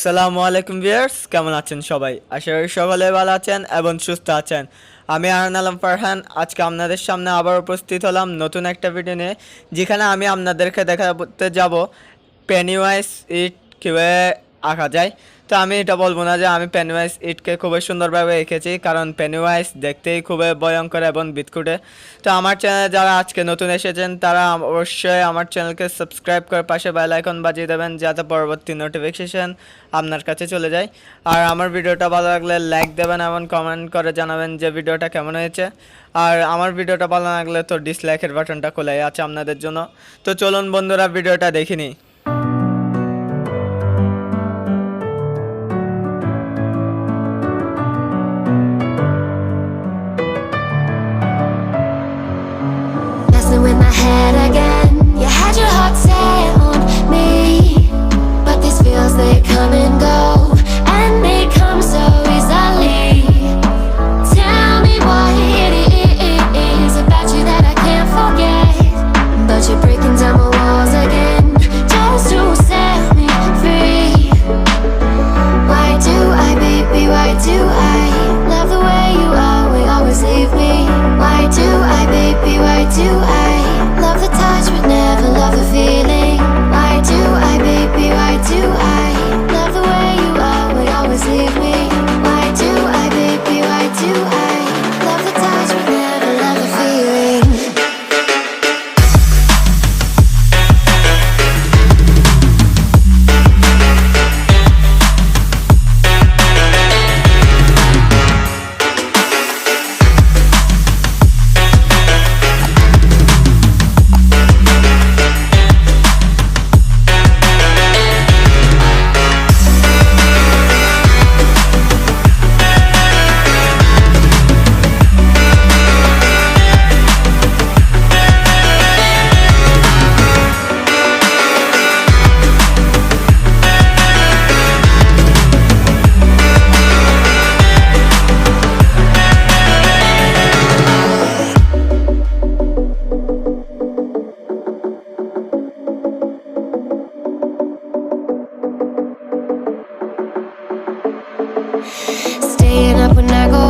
আসসালামু আলাইকুম ভিউয়ার্স, কেমন আছেন সবাই? আশা করি সকলে ভালো আছেন এবং সুস্থ আছেন। আমি আরন আলম ফারহান আজকে আপনাদের সামনে আবার উপস্থিত হলাম নতুন একটা ভিডিও নিয়ে, যেখানে আমি আপনাদেরকে দেখাতে যাব পেনিওয়াইজ ইট কীভাবে আঁকা যায়। তো আমি এটা বলবো না যে আমি পেনিওয়াইজ ইটকে খুবই সুন্দরভাবে এঁকেছি, কারণ পেনিওয়াইজ দেখতেই খুবই ভয়ঙ্কর এবং বিদকুটে। তো আমার চ্যানেলে যারা আজকে নতুন এসেছেন তারা অবশ্যই আমার চ্যানেলকে সাবস্ক্রাইব করে পাশে বেল আইকন বাজিয়ে দেবেন, যাতে পরবর্তী নোটিফিকেশন আপনার কাছে চলে যায়। আর আমার ভিডিওটা ভালো লাগলে লাইক দেবেন এবং কমেন্ট করে জানাবেন যে ভিডিওটা কেমন হয়েছে। আর আমার ভিডিওটা ভালো লাগলে তো ডিসলাইকের বাটনটা খোলাই আছে আপনাদের জন্য। তো চলুন বন্ধুরা, ভিডিওটা দেখে নিই। Messing with my head again. You had your heart set on me, but these feels, they come and go, and they come so easily. Tell me what it is about you that I can't forget, but you're breaking down my walls again just to set me free. Why do I, baby, why do I love the way you always leave me? Why do I, baby, why do I love the touch but never love the feeling? Why do I, baby, why do I love the way you always leave me? Why do I, baby, why do I love the touch but never love the feeling? Staying up when I go